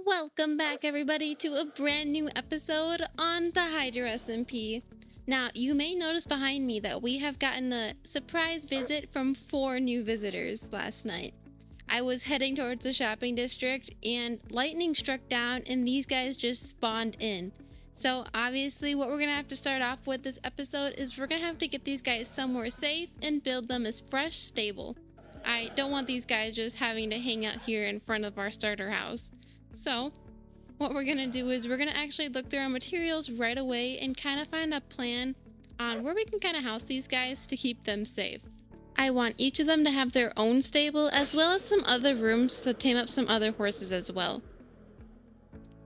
Welcome back, everybody, to a brand new episode on the HydroSmp. Now, you may notice behind me that we have gotten a surprise visit from 4 new visitors last night. I was heading towards the shopping district and lightning struck down and these guys just spawned in. So obviously what we're going to have to start off with this episode is we're going to have to get these guys somewhere safe and build them as fresh stable. I don't want these guys just having to hang out here in front of our starter house. So what we're going to do is we're going to actually look through our materials right away and kind of find a plan on where we can kind of house these guys to keep them safe. I want each of them to have their own stable as well as some other rooms to tame up some other horses as well.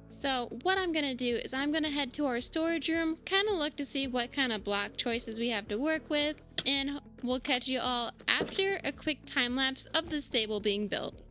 So what I'm going to do is I'm going to head to our storage room, kind of look to see what kind of block choices we have to work with, and we'll catch you all after a quick time lapse of the stable being built.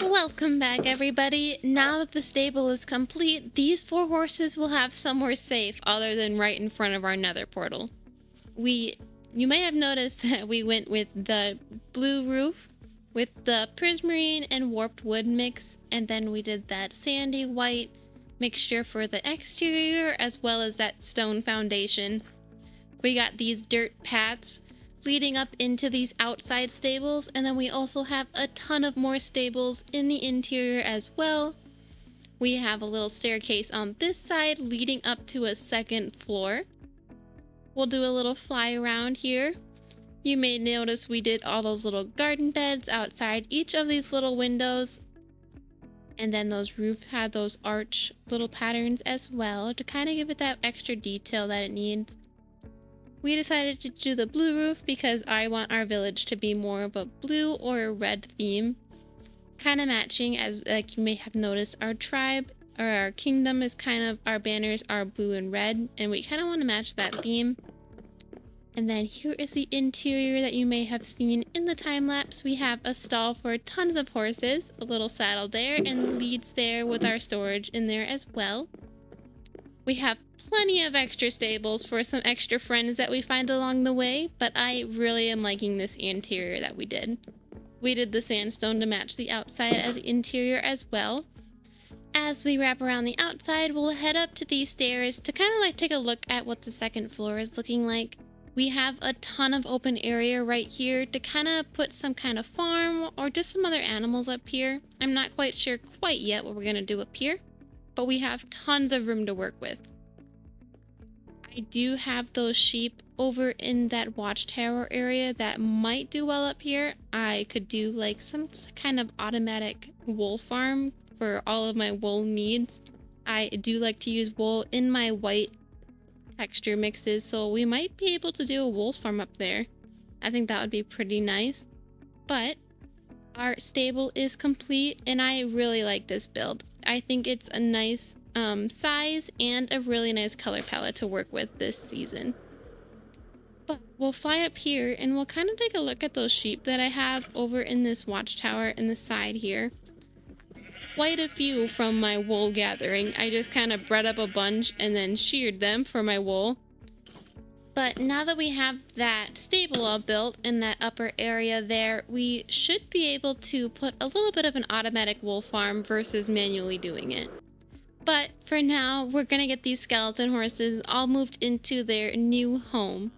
Welcome back, everybody. Now that the stable is complete, these 4 horses will have somewhere safe other than right in front of our nether portal. You may have noticed that we went with the blue roof with the prismarine and warped wood mix, and then we did that sandy white mixture for the exterior as well as that stone foundation. We got these dirt paths leading up into these outside stables, and then we also have a ton of more stables in the interior as well. We have a little staircase on this side leading up to a second floor. We'll do a little fly around here. You may notice we did all those little garden beds outside each of these little windows, and then those roof had those arch little patterns as well to kind of give it that extra detail that it needs. We decided to do the blue roof because I want our village to be more of a blue or a red theme. Kind of matching, as like you may have noticed, our tribe or our kingdom is kind of, our banners are blue and red, and we kind of want to match that theme. And then here is the interior that you may have seen in the time lapse. We have a stall for tons of horses, a little saddle there, and leads there with our storage in there as well. We have plenty of extra stables for some extra friends that we find along the way, but I really am liking this interior that we did. We did the sandstone to match the outside as the interior as well. As we wrap around the outside, we'll head up to these stairs to kind of like take a look at what the second floor is looking like. We have a ton of open area right here to kind of put some kind of farm or just some other animals up here. I'm not quite sure quite yet what we're going to do up here, but we have tons of room to work with. I do have those sheep over in that watchtower area that might do well up here. I could do like some kind of automatic wool farm for all of my wool needs. I do like to use wool in my white texture mixes, so we might be able to do a wool farm up there. I think that would be pretty nice. But our stable is complete and I really like this build. I think it's a nice size and a really nice color palette to work with this season. But we'll fly up here and we'll kind of take a look at those sheep that I have over in this watchtower in the side here. Quite a few from my wool gathering. I just kind of bred up a bunch and then sheared them for my wool. But now that we have that stable all built in that upper area there, we should be able to put a little bit of an automatic wool farm versus manually doing it. But for now, we're gonna get these skeleton horses all moved into their new home.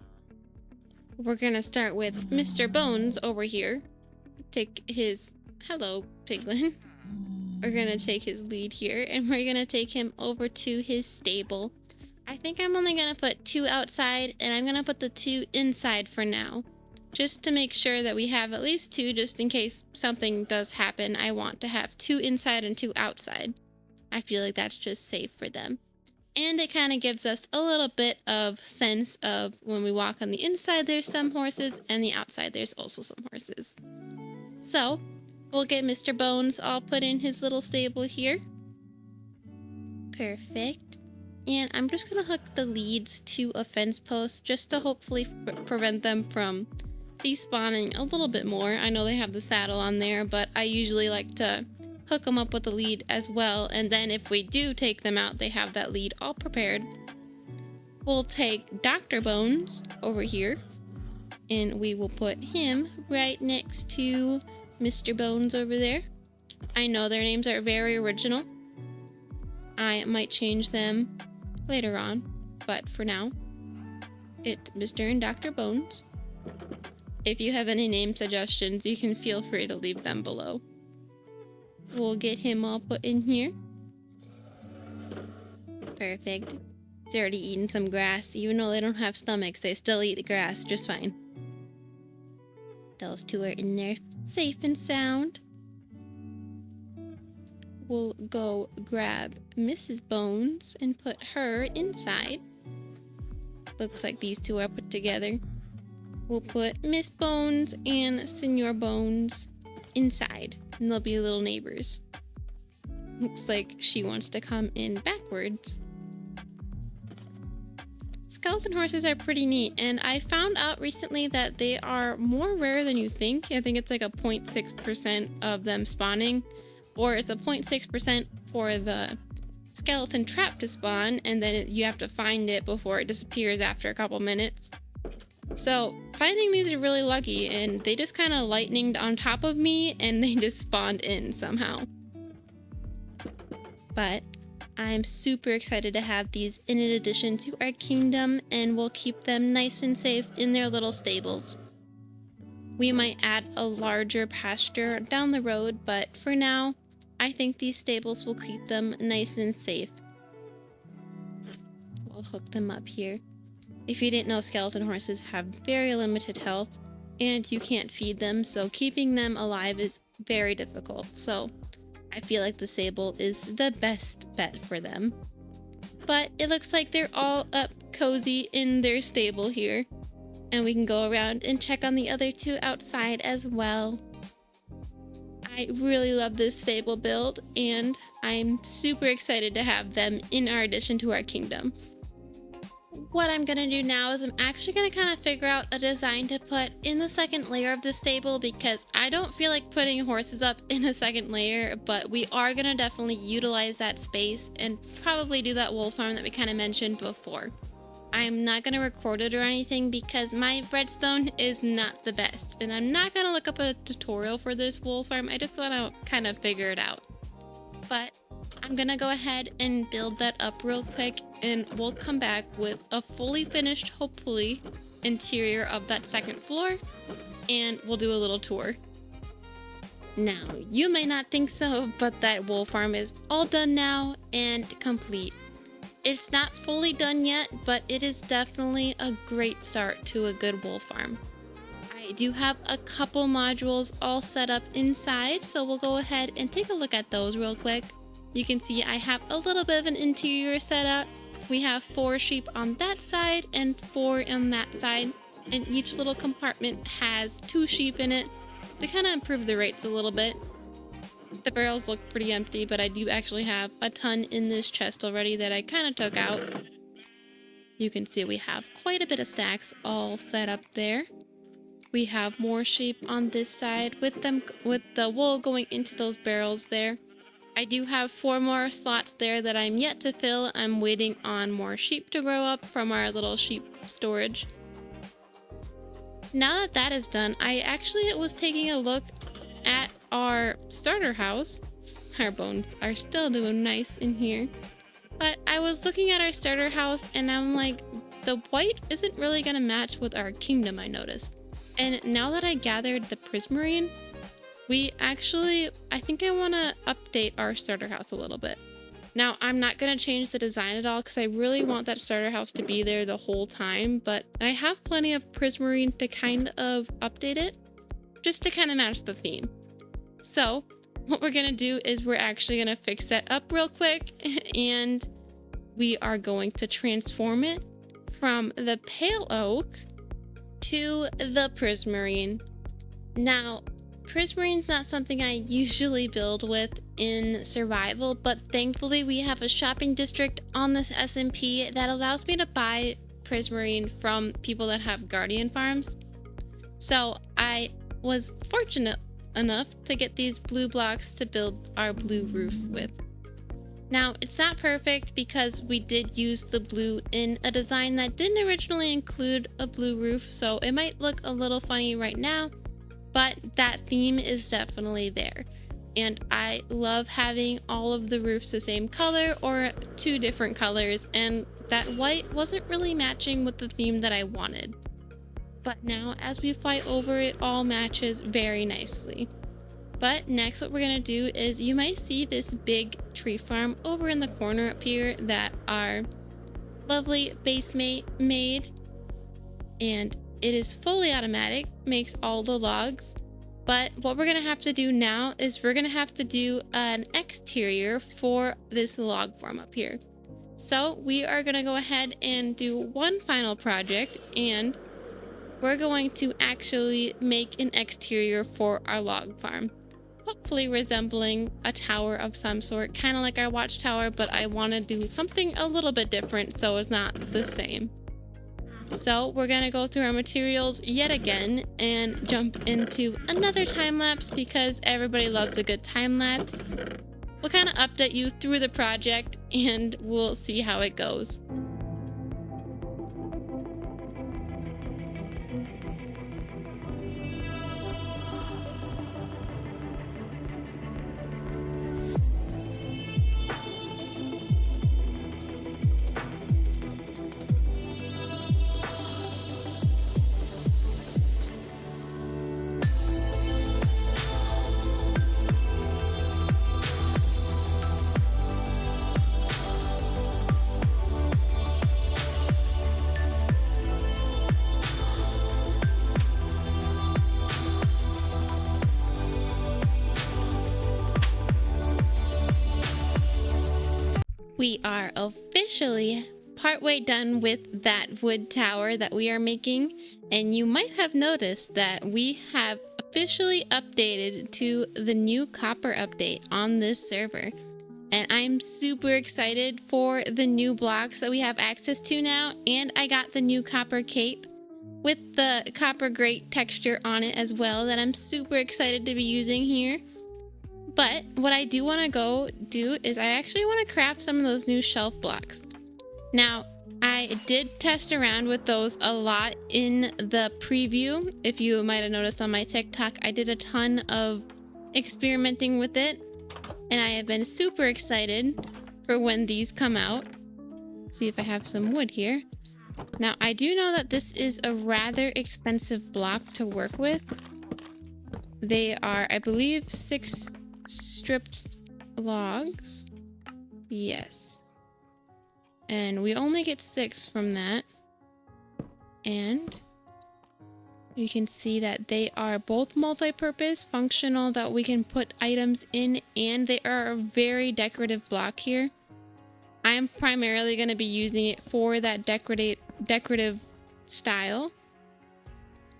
We're gonna start with Mr. Bones over here. Take his... Hello, Piglin. We're gonna take his lead here and we're gonna take him over to his stable. I think I'm only gonna put 2 outside and I'm gonna put the 2 inside for now. Just to make sure that we have at least 2 just in case something does happen. I want to have 2 inside and 2 outside. I feel like that's just safe for them. And it kind of gives us a little bit of sense of when we walk on the inside there's some horses and the outside there's also some horses. So we'll get Mr. Bones all put in his little stable here. Perfect. And I'm just going to hook the leads to a fence post just to hopefully prevent them from despawning a little bit more. I know they have the saddle on there, but I usually like to hook them up with the lead as well, and then if we do take them out, they have that lead all prepared. We'll take Dr. Bones over here, and we will put him right next to Mr. Bones over there. I know their names are very original. I might change them later on, but for now, it's Mr. and Dr. Bones. If you have any name suggestions, you can feel free to leave them below. We'll get him all put in here. Perfect. It's already eating some grass. Even though they don't have stomachs, they still eat the grass just fine. Those 2 are in there safe and sound. We'll go grab Mrs. Bones and put her inside. Looks like these 2 are put together. We'll put Miss Bones and Senor Bones inside. And they'll be little neighbors. Looks like she wants to come in backwards. Skeleton horses are pretty neat, and I found out recently that they are more rare than you think. I think it's like a 0.6% of them spawning, or it's a 0.6% for the skeleton trap to spawn, and then you have to find it before it disappears after a couple minutes. So finding these are really lucky, and they just kind of lightninged on top of me and they just spawned in somehow. But I'm super excited to have these in addition to our kingdom, and we'll keep them nice and safe in their little stables. We might add a larger pasture down the road, but for now, I think these stables will keep them nice and safe. We'll hook them up here. If you didn't know, skeleton horses have very limited health and you can't feed them, so keeping them alive is very difficult. So I feel like the stable is the best bet for them. But it looks like they're all up cozy in their stable here. And we can go around and check on the other 2 outside as well. I really love this stable build and I'm super excited to have them in our addition to our kingdom. What I'm gonna do now is I'm actually gonna kind of figure out a design to put in the second layer of the stable, because I don't feel like putting horses up in a second layer, but we are gonna definitely utilize that space and probably do that wool farm that we kind of mentioned before. I'm not gonna record it or anything because my redstone is not the best, and I'm not gonna look up a tutorial for this wool farm. I just wanna kind of figure it out. But I'm gonna go ahead and build that up real quick, and we'll come back with a fully finished, hopefully, interior of that second floor, and we'll do a little tour. Now, you may not think so, but that wool farm is all done now and complete. It's not fully done yet, but it is definitely a great start to a good wool farm. I do have a couple modules all set up inside, so we'll go ahead and take a look at those real quick. You can see I have a little bit of an interior set up. We have 4 sheep on that side and 4 on that side, and each little compartment has 2 sheep in it to kind of improve the rates a little bit. The barrels look pretty empty, but I do actually have a ton in this chest already that I kind of took out. You can see we have quite a bit of stacks all set up there. We have more sheep on this side with the wool going into those barrels there. I do have 4 more slots there that I'm yet to fill. I'm waiting on more sheep to grow up from our little sheep storage. Now that that is done, I actually was taking a look at our starter house. Our bones are still doing nice in here. But I was looking at our starter house and I'm like, the white isn't really going to match with our kingdom, I noticed. And now that I gathered the prismarine, I think I want to update our starter house a little bit. Now, I'm not going to change the design at all because I really want that starter house to be there the whole time, but I have plenty of prismarine to kind of update it, just to kind of match the theme. So, what we're going to do is we're actually going to fix that up real quick, and we are going to transform it from the pale oak to the prismarine. Now, prismarine's not something I usually build with in survival, but thankfully we have a shopping district on this SMP that allows me to buy prismarine from people that have guardian farms. So I was fortunate enough to get these blue blocks to build our blue roof with. Now, it's not perfect because we did use the blue in a design that didn't originally include a blue roof, so it might look a little funny right now, but that theme is definitely there. And I love having all of the roofs the same color or 2 different colors, and that white wasn't really matching with the theme that I wanted. But now as we fly over, it all matches very nicely. But next what we're going to do is you might see this big tree farm over in the corner up here that our lovely base mate made. And it is fully automatic, makes all the logs. But what we're going to have to do now is we're going to have to do an exterior for this log farm up here. So we are going to go ahead and do one final project, and we're going to actually make an exterior for our log farm. Hopefully resembling a tower of some sort, kind of like our watchtower, but I want to do something a little bit different so it's not the same. So we're going to go through our materials yet again and jump into another time lapse because everybody loves a good time lapse. We'll kind of update you through the project and we'll see how it goes. We are officially partway done with that wood tower that we are making, and you might have noticed that we have officially updated to the new copper update on this server. And I'm super excited for the new blocks that we have access to now, and I got the new copper cape with the copper grate texture on it as well that I'm super excited to be using here. But what I do want to go do is I actually want to craft some of those new shelf blocks. Now, I did test around with those a lot in the preview. If you might have noticed on my TikTok, I did a ton of experimenting with it. And I have been super excited for when these come out. See if I have some wood here. Now, I do know that this is a rather expensive block to work with. They are, I believe, 6 stripped logs. Yes. And we only get 6 from that. And you can see that they are both multi-purpose, functional, that we can put items in, and they are a very decorative block here. I'm primarily going to be using it for that decorative style.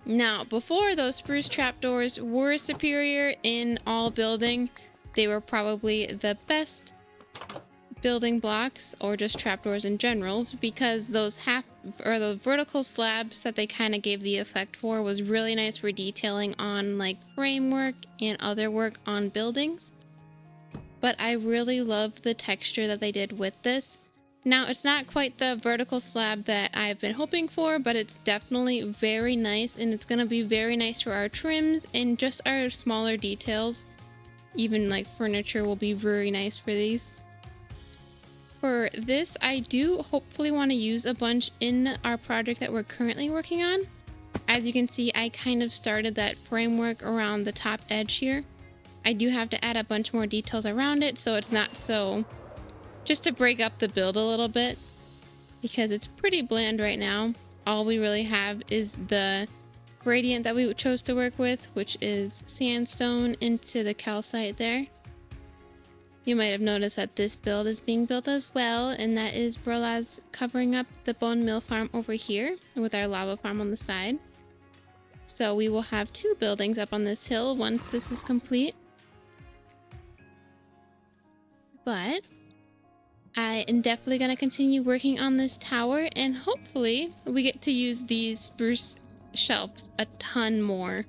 Now, before, those spruce trapdoors were superior in all building. they were probably the best building blocks, or just trapdoors in general, because those the vertical slabs that they kind of gave the effect for was really nice for detailing on like framework and other work on buildings. But I really love the texture that they did with this. Now, it's not quite the vertical slab that I've been hoping for, but it's definitely very nice, and it's going to be very nice for our trims and just our smaller details. Even like furniture will be very nice for these. For this, I do hopefully want to use a bunch in our project that we're currently working on. As you can see, I kind of started that framework around the top edge here. I do have to add a bunch more details around it, so it's not so... just to break up the build a little bit, because it's pretty bland right now. All we really have is the gradient that we chose to work with, which is sandstone into the calcite there. You might have noticed that this build is being built as well, and that is Brolaz covering up the bone mill farm over here with our lava farm on the side. So we will have 2 buildings up on this hill once this is complete. But I am definitely going to continue working on this tower, and hopefully we get to use these spruce shelves a ton more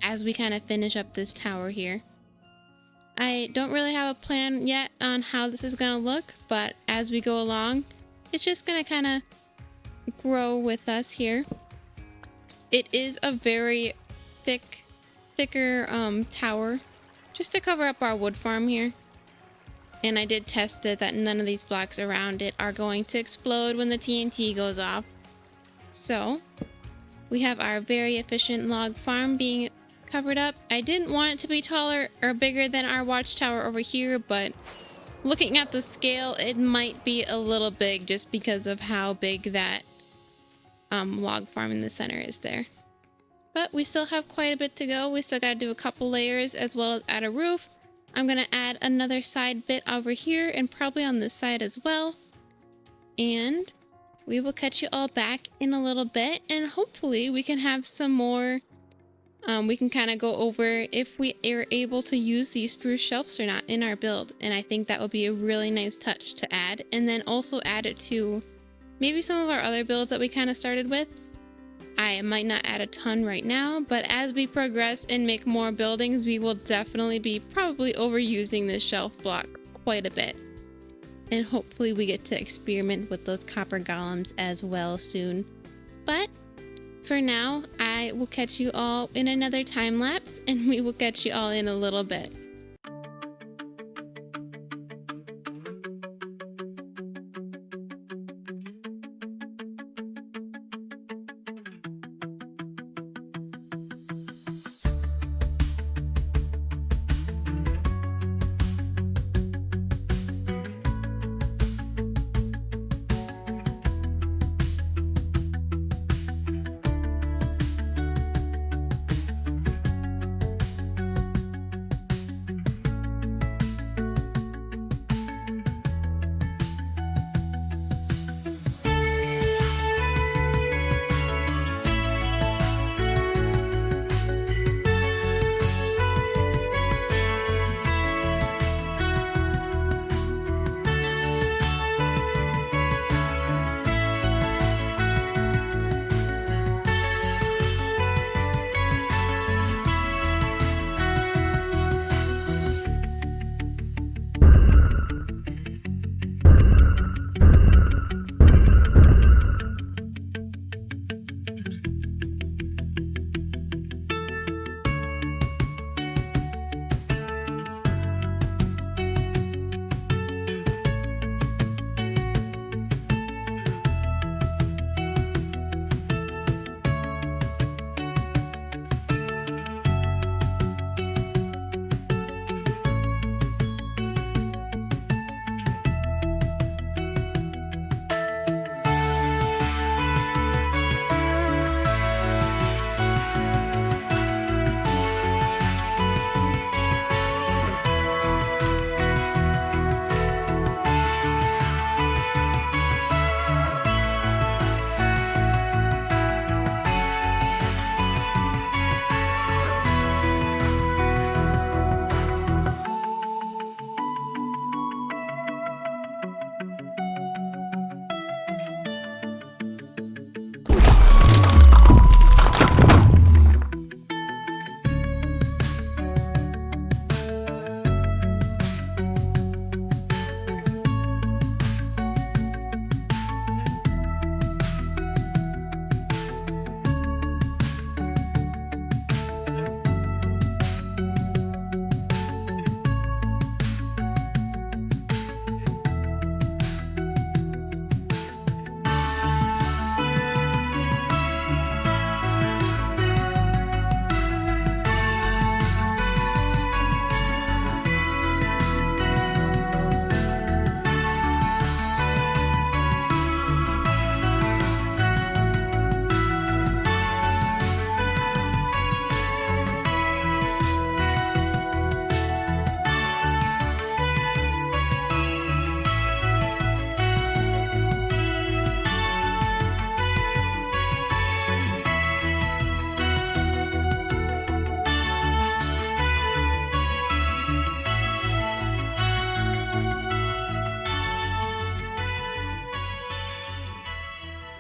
as we kind of finish up this tower here. I don't really have a plan yet on how this is going to look, but as we go along, it's just going to kind of grow with us here. It is a very thicker tower, just to cover up our wood farm here. And I did test it that none of these blocks around it are going to explode when the TNT goes off. So we have our very efficient log farm being covered up. I didn't want it to be taller or bigger than our watchtower over here, but looking at the scale, it might be a little big just because of how big that log farm in the center is there. But we still have quite a bit to go. We still got to do a couple layers as well as add a roof. I'm going to add another side bit over here and probably on this side as well. And we will catch you all back in a little bit, and hopefully we can have some more, we can kind of go over if we are able to use these spruce shelves or not in our build. And I think that would be a really nice touch to add, and then also add it to maybe some of our other builds that we kind of started with. I might not add a ton right now, but as we progress and make more buildings, we will definitely be probably overusing this shelf block quite a bit. And hopefully we get to experiment with those copper golems as well soon. But for now, I will catch you all in another time lapse, and we will catch you all in a little bit.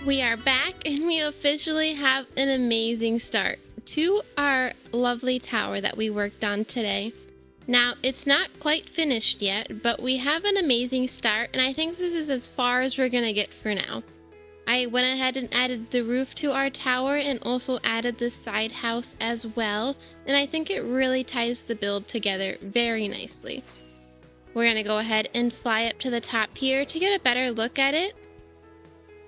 We are back and we officially have an amazing start to our lovely tower that we worked on today. Now, it's not quite finished yet, but we have an amazing start, and I think this is as far as we're gonna get for now. I went ahead and added the roof to our tower and also added the side house as well, and I think it really ties the build together very nicely. We're gonna go ahead and fly up to the top here to get a better look at it.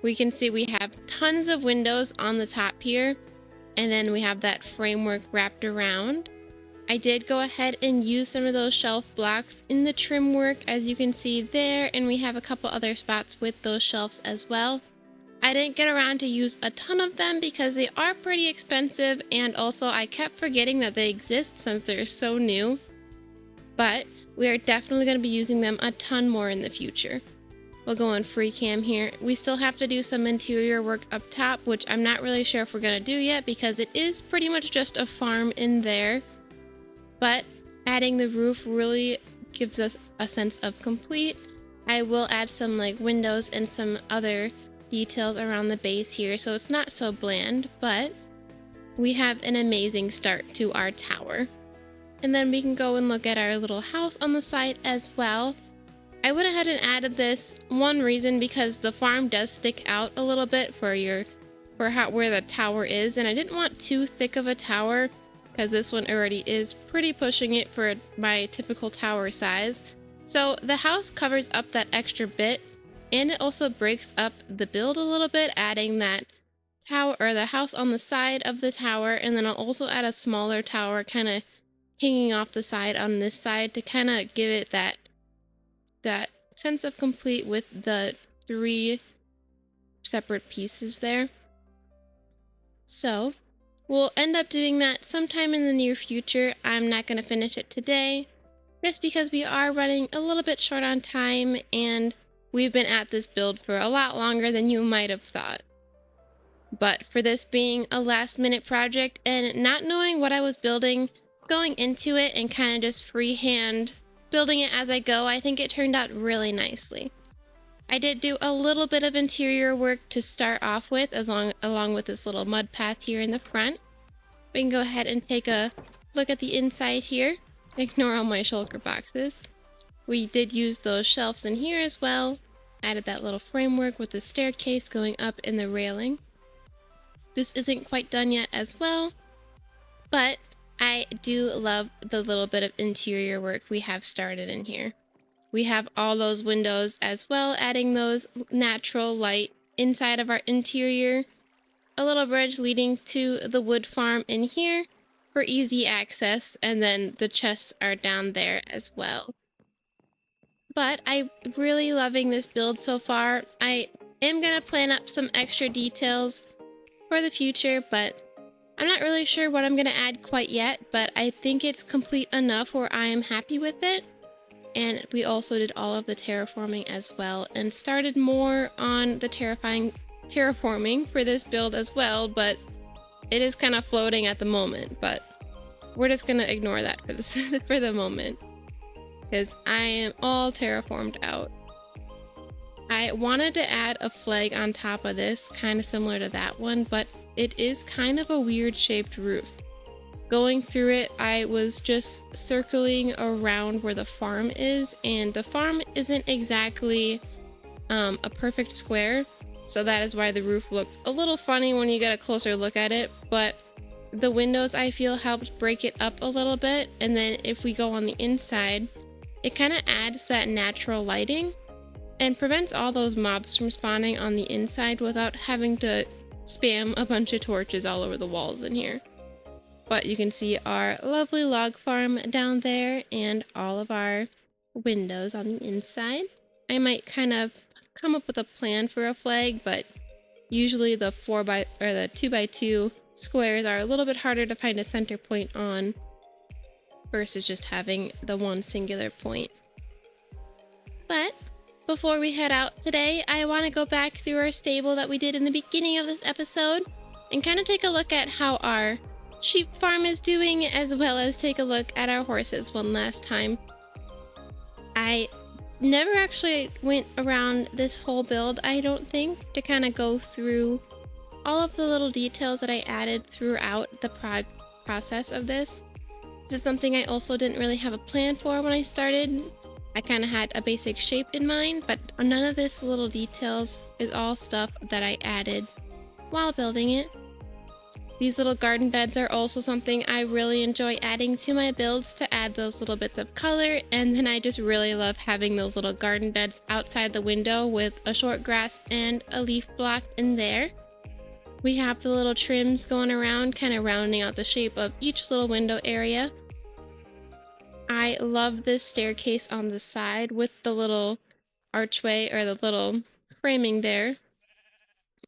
We can see we have tons of windows on the top here, and then we have that framework wrapped around. I did go ahead and use some of those shelf blocks in the trim work, as you can see there, and we have a couple other spots with those shelves as well. I didn't get around to use a ton of them because they are pretty expensive, and also I kept forgetting that they exist since they're so new. But we are definitely going to be using them a ton more in the future. We'll go on free cam here. We still have to do some interior work up top, which I'm not really sure if we're going to do yet because it is pretty much just a farm in there. But adding the roof really gives us a sense of complete. I will add some like windows and some other details around the base here, so it's not so bland, but we have an amazing start to our tower. And then we can go and look at our little house on the side as well. I went ahead and added this one reason because the farm does stick out a little bit for where the tower is, and I didn't want too thick of a tower because this one already is pretty pushing it for my typical tower size. So the house covers up that extra bit, and it also breaks up the build a little bit, adding that tower or the house on the side of the tower, and then I'll also add a smaller tower kind of hanging off the side on this side to kind of give it that sense of complete with the 3 separate pieces there. So we'll end up doing that sometime in the near future. I'm not going to finish it today just because we are running a little bit short on time, and we've been at this build for a lot longer than you might have thought. But for this being a last minute project and not knowing what I was building going into it and kind of just freehand building it as I go, I think it turned out really nicely. I did do a little bit of interior work to start off with, along with this little mud path here in the front. We can go ahead and take a look at the inside here. Ignore all my shulker boxes. We did use those shelves in here as well. Added that little framework with the staircase going up in the railing. This isn't quite done yet as well, but I do love the little bit of interior work we have started in here. We have all those windows as well, adding those natural light inside of our interior. A little bridge leading to the wood farm in here for easy access, and then the chests are down there as well. But I'm really loving this build so far. I am going to plan up some extra details for the future, but I'm not really sure what I'm going to add quite yet, but I think it's complete enough where I am happy with it. And we also did all of the terraforming as well and started more on the terraforming for this build as well, but it is kind of floating at the moment, but we're just going to ignore that for the moment because I am all terraformed out. I wanted to add a flag on top of this, kind of similar to that one, but it is kind of a weird shaped roof. Going through it, I was just circling around where the farm is, and the farm isn't exactly a perfect square, so that is why the roof looks a little funny when you get a closer look at it, but the windows I feel helped break it up a little bit, and then if we go on the inside, it kind of adds that natural lighting and prevents all those mobs from spawning on the inside without having to spam a bunch of torches all over the walls in here. But you can see our lovely log farm down there and all of our windows on the inside. I might kind of come up with a plan for a flag, but usually the 2x2 squares are a little bit harder to find a center point on versus just having the one singular point. But before we head out today, I want to go back through our stable that we did in the beginning of this episode and kind of take a look at how our sheep farm is doing, as well as take a look at our horses one last time. I never actually went around this whole build, I don't think, to kind of go through all of the little details that I added throughout the process of this. This is something I also didn't really have a plan for when I started. I kind of had a basic shape in mind, but none of this little details is all stuff that I added while building it. These little garden beds are also something I really enjoy adding to my builds to add those little bits of color, and then I just really love having those little garden beds outside the window with a short grass and a leaf block in there. We have the little trims going around, kind of rounding out the shape of each little window area. I love this staircase on the side with the little archway or the little framing there.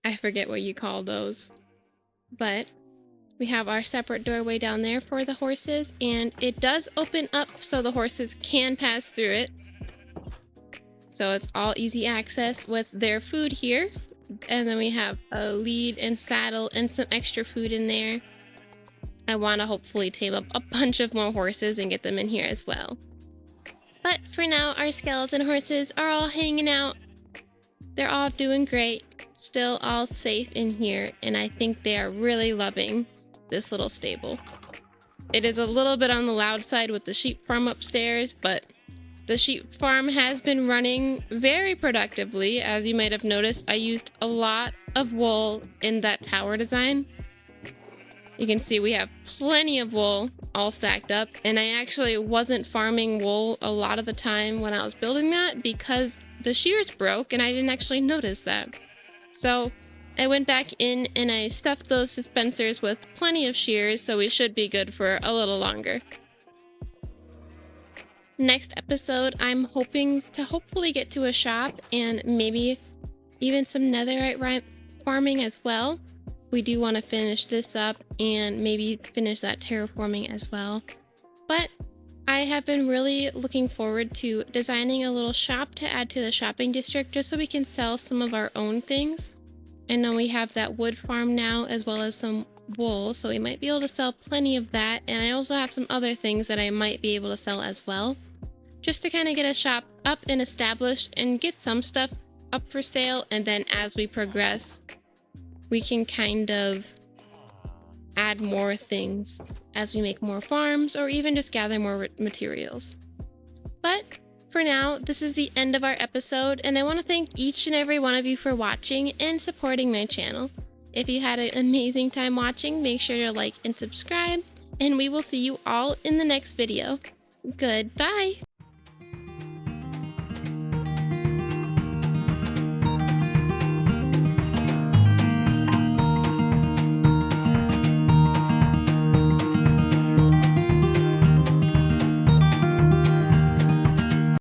I forget what you call those, but we have our separate doorway down there for the horses, and it does open up so the horses can pass through it. So it's all easy access with their food here. And then we have a lead and saddle and some extra food in there. I want to hopefully tame up a bunch of more horses and get them in here as well. But for now, our skeleton horses are all hanging out. They're all doing great, still all safe in here, and I think they are really loving this little stable. It is a little bit on the loud side with the sheep farm upstairs, but the sheep farm has been running very productively. As you might have noticed, I used a lot of wool in that tower design. You can see we have plenty of wool all stacked up, and I actually wasn't farming wool a lot of the time when I was building that because the shears broke and I didn't actually notice that. So I went back in and I stuffed those dispensers with plenty of shears, so we should be good for a little longer. Next episode, I'm hoping to hopefully get to a shop and maybe even some netherite farming as well. We do want to finish this up and maybe finish that terraforming as well. But I have been really looking forward to designing a little shop to add to the shopping district just so we can sell some of our own things. I know we have that wood farm now as well as some wool, so we might be able to sell plenty of that. And I also have some other things that I might be able to sell as well, just to kind of get a shop up and established and get some stuff up for sale. And then as we progress, we can kind of add more things as we make more farms or even just gather more materials. But for now, this is the end of our episode, and I want to thank each and every one of you for watching and supporting my channel. If you had an amazing time watching, make sure to like and subscribe, and we will see you all in the next video. Goodbye!